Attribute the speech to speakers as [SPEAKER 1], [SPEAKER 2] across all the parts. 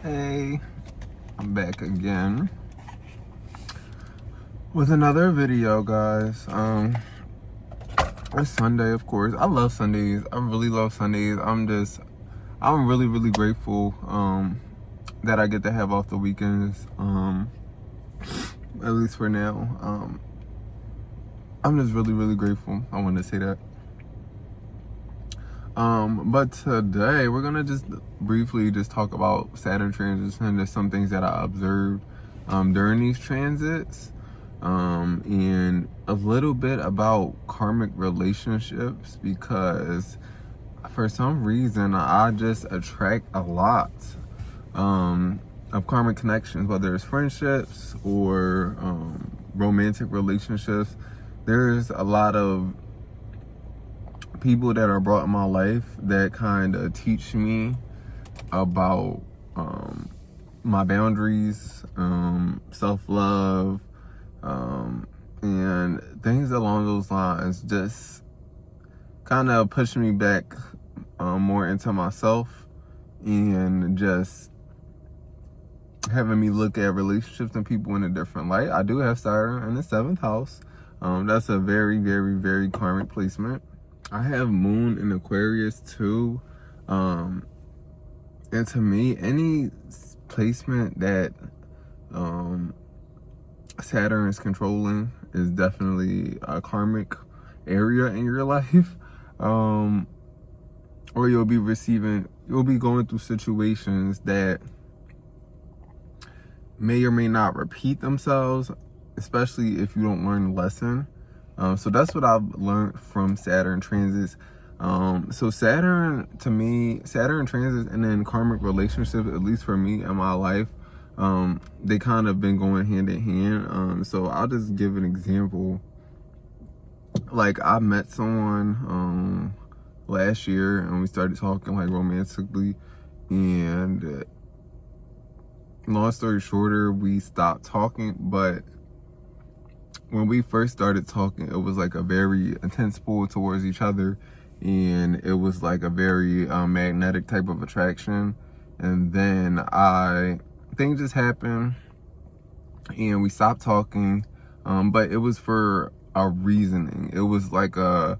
[SPEAKER 1] Hey, I'm back again with another video, guys. It's Sunday, of course. I love Sundays. I really love Sundays. I'm really grateful that I get to have off the weekends. At least for now. I'm just really grateful. I wanted to say that. But today we're gonna just briefly just talk about Saturn transits and just some things that I observed during these transits, and a little bit about karmic relationships, because for some reason I just attract a lot of karmic connections, whether it's friendships or romantic relationships. There's a lot of people that are brought in my life that kind of teach me about my boundaries, self-love, and things along those lines. Just kind of push me back more into myself, and just having me look at relationships and people in a different light. I do have Saturn in the 7th house. That's a very karmic placement. I have Moon in Aquarius too. And to me, any placement that Saturn is controlling is definitely a karmic area in your life. Or you'll be going through situations that may or may not repeat themselves, especially if you don't learn a lesson. So that's what I've learned from Saturn transits. So Saturn, to me, Saturn transits and then karmic relationships, at least for me in my life, they kind of been going hand in hand. So I'll just give an example. Like, I met someone last year and we started talking like romantically, and long story shorter, we stopped talking. But when we first started talking, it was like a very intense pull towards each other, and it was like a very magnetic type of attraction. And then things just happened and we stopped talking, but it was for a reasoning. It was like a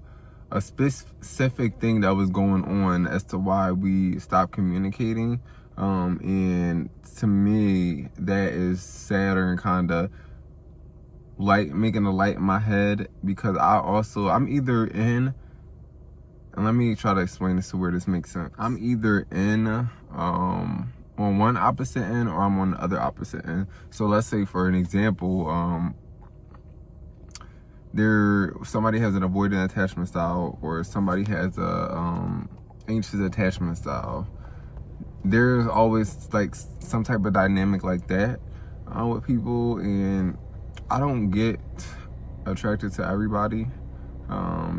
[SPEAKER 1] specific thing that was going on as to why we stopped communicating. And to me, that is Saturn kind of making a light in my head, because I'm either in, and let me try to explain this to where this makes sense. I'm either in on one opposite end, or I'm on the other opposite end. So let's say, for an example, somebody has an avoidant attachment style, or somebody has a anxious attachment style. There's always like some type of dynamic like that with people, and I don't get attracted to everybody.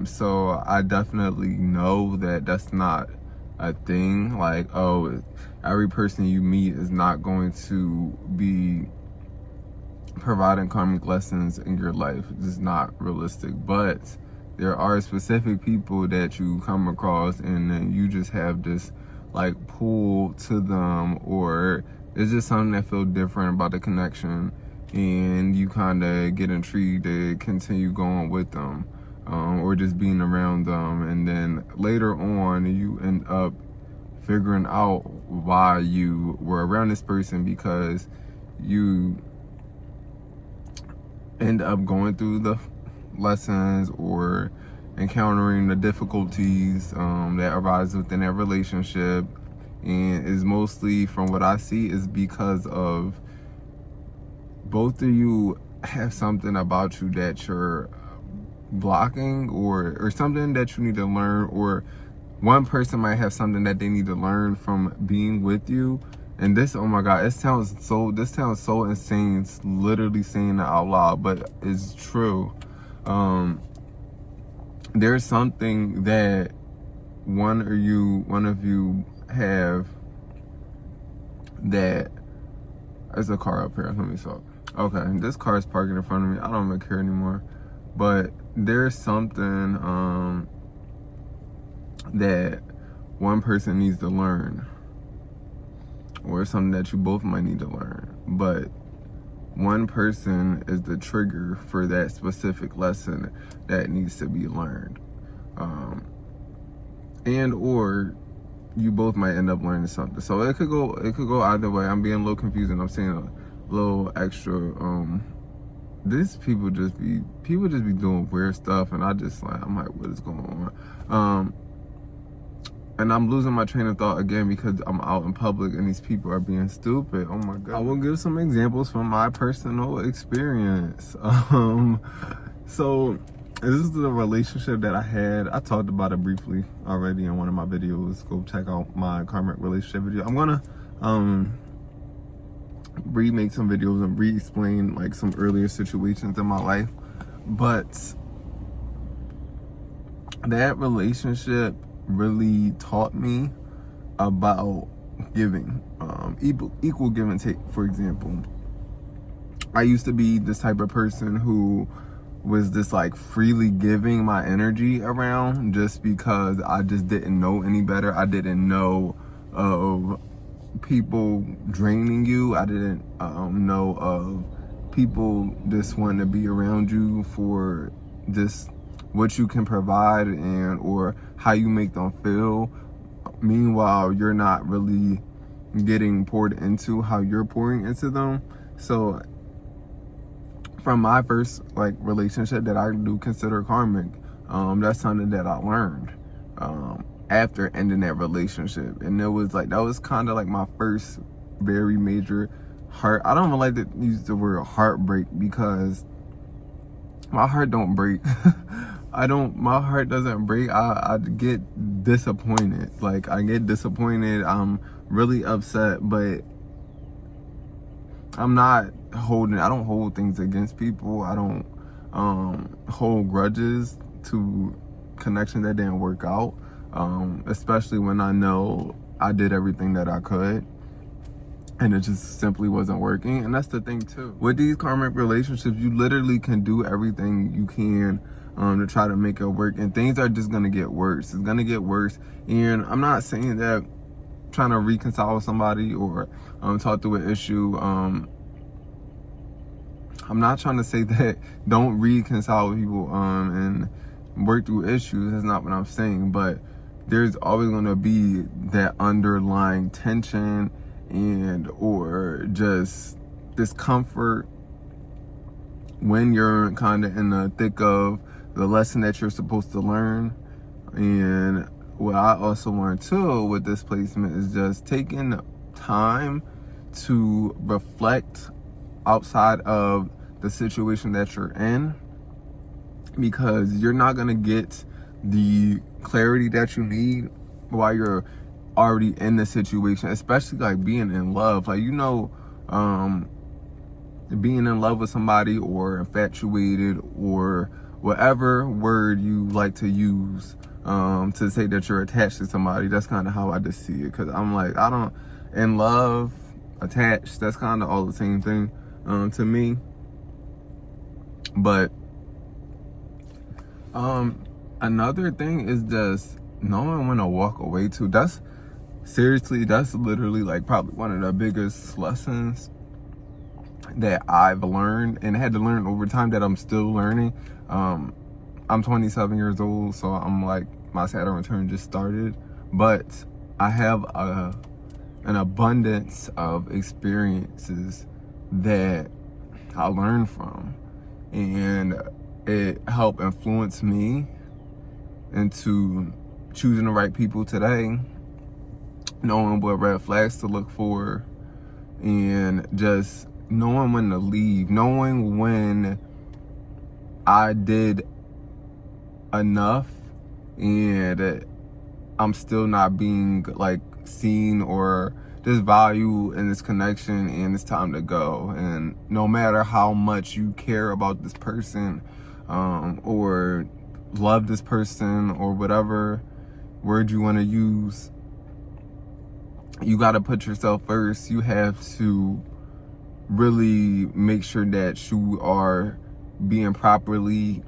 [SPEAKER 1] So I definitely know that that's not a thing. Like, oh, every person you meet is not going to be providing karmic lessons in your life. It's just not realistic. But there are specific people that you come across, and then you just have this like pull to them, or it's just something that feels different about the connection, and you kind of get intrigued to continue going with them, or just being around them. And then later on, you end up figuring out why you were around this person, because you end up going through the lessons or encountering the difficulties that arise within that relationship. And is mostly, from what I see, is because of both of you have something about you that you're blocking, or something that you need to learn, or one person might have something that they need to learn from being with you. And this, oh my God, this sounds so insane. It's literally saying it out loud, but it's true. There's something that one of you have, that there's a car up here. Let me stop. Okay, this car is parking in front of me. I don't even care anymore. But there's something that one person needs to learn. or something that you both might need to learn. But one person is the trigger for that specific lesson that needs to be learned. And or you both might end up learning something. So it could go either way. I'm being a little confused, and I'm saying a little extra. These people just be doing weird stuff, and I'm like, what is going on? And I'm losing my train of thought again because I'm out in public and these people are being stupid. Oh my God. I will give some examples from my personal experience. So this is the relationship that I had. I talked about it briefly already in one of my videos. Go check out my karmic relationship video. I'm gonna remake some videos and re-explain like some earlier situations in my life. But that relationship really taught me about giving, equal give and take. For example, I used to be this type of person who was this like freely giving my energy around just because I just didn't know any better. I didn't know of people draining you. I didn't know of people just wanting to be around you for just what you can provide and or how you make them feel. Meanwhile, you're not really getting poured into how you're pouring into them. So from my first like relationship that I do consider karmic, that's something that I learned after ending that relationship. And it was like, that was kind of like my first very major I don't even like to use the word heartbreak because my heart don't break. My heart doesn't break. I get disappointed. Like I get disappointed. I'm really upset, but I don't hold things against people. I don't hold grudges to connections that didn't work out. Especially when I know I did everything that I could and it just simply wasn't working. And that's the thing too. With these karmic relationships, you literally can do everything you can to try to make it work, and things are just gonna get worse. It's gonna get worse. And I'm not saying that trying to reconcile with somebody or talk through an issue, I'm not trying to say that don't reconcile with people and work through issues. That's not what I'm saying. But there's always gonna be that underlying tension and or just discomfort when you're kind of in the thick of the lesson that you're supposed to learn. And what I also learned too with this placement is just taking time to reflect outside of the situation that you're in, because you're not going to get the clarity that you need while you're already in the situation, especially like being in love. Like, you know, being in love with somebody or infatuated or whatever word you like to use to say that you're attached to somebody. That's kind of how I just see it, because I'm like, in love, attached, that's kind of all the same thing to me. But another thing is just knowing when to walk away too. That's literally like probably one of the biggest lessons that I've learned and had to learn over time, that I'm still learning. I'm 27 years old, so I'm like, my Saturn return just started, but I have an abundance of experiences that I learned from, and it helped influence me into choosing the right people today, knowing what red flags to look for, and just knowing when to leave, knowing when I did enough and I'm still not being like seen or just value in this connection, and it's time to go. And no matter how much you care about this person or love this person or whatever word you want to use, you got to put yourself first. You have to really make sure that you are being properly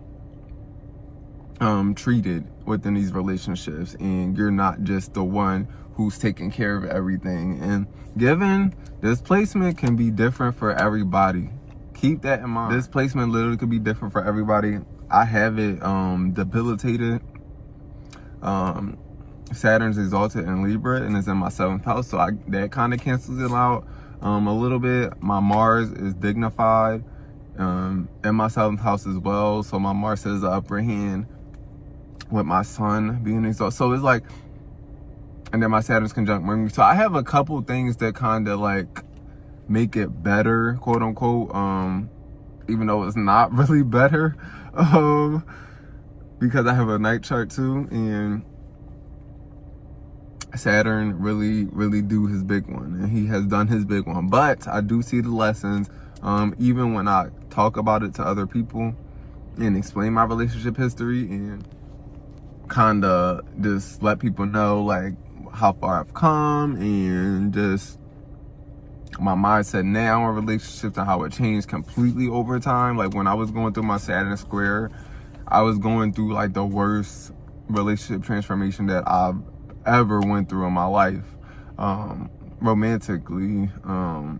[SPEAKER 1] treated within these relationships, and you're not just the one who's taking care of everything. And given this placement can be different for everybody, keep that in mind. This placement literally could be different for everybody. I have it debilitated. Saturn's exalted in Libra and is in my 7th house, so that kind of cancels it out a little bit. My Mars is dignified in my 7th house as well, so my Mars has the upper hand with my Sun being exalted. So it's like, and then my Saturn's conjunct Mercury. So I have a couple things that kind of like make it better, quote unquote, even though it's not really better, because I have a night chart too, and Saturn really do his big one, and he has done his big one. But I do see the lessons, even when I talk about it to other people and explain my relationship history and kind of just let people know like how far I've come and just my mindset now in relationships and how it changed completely over time. Like when I was going through my Saturn square, I was going through like the worst relationship transformation that I've ever went through in my life, romantically, and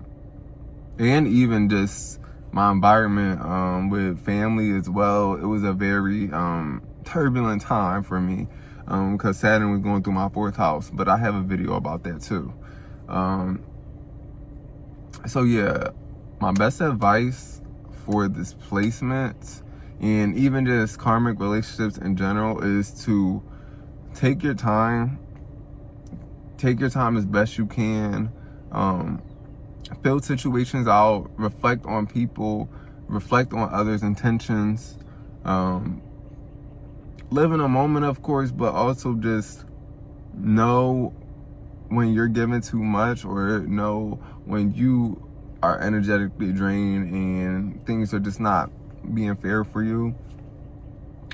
[SPEAKER 1] even just my environment with family as well. It was a very turbulent time for me, because Saturn was going through my 4th house, but I have a video about that too. So yeah, my best advice for this placement and even just karmic relationships in general is to take your time as best you can. Fill situations out, reflect on people, reflect on others' intentions, live in a moment, of course, but also just know when you're giving too much, or know when you are energetically drained and things are just not being fair for you.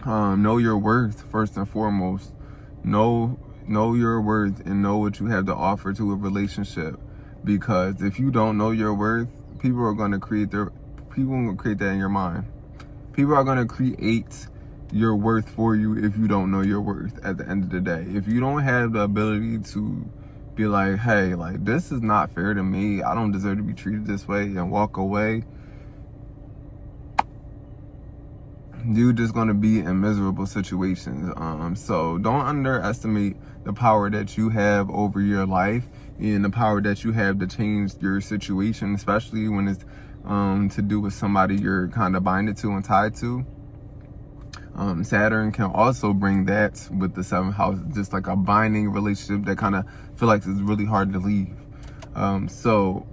[SPEAKER 1] Know your worth first and foremost. Know your worth and know what you have to offer to a relationship, because if you don't know your worth, people are going to create that in your mind. People are going to create your worth for you if you don't know your worth at the end of the day. If you don't have the ability to be like, hey, like, this is not fair to me, I don't deserve to be treated this way, and walk away, you're just going to be in miserable situations. So don't underestimate the power that you have over your life and the power that you have to change your situation, especially when it's to do with somebody you're kind of binded to and tied to. Saturn can also bring that with the 7th house, just like a binding relationship that kind of feel like it's really hard to leave. So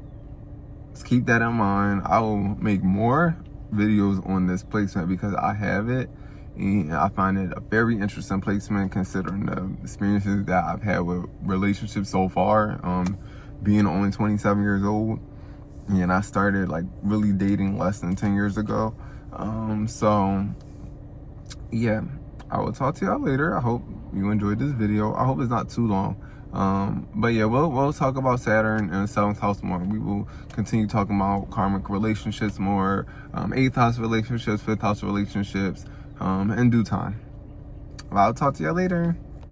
[SPEAKER 1] let's keep that in mind. I will make more videos on this placement because I have it, and I find it a very interesting placement considering the experiences that I've had with relationships so far, being only 27 years old, and I started like really dating less than 10 years ago. So yeah, I will talk to y'all later. I hope you enjoyed this video. I hope it's not too long. But yeah, we'll talk about Saturn and the 7th house more. We will continue talking about karmic relationships more, 8th house relationships, 5th house relationships, in due time. I'll talk to y'all later.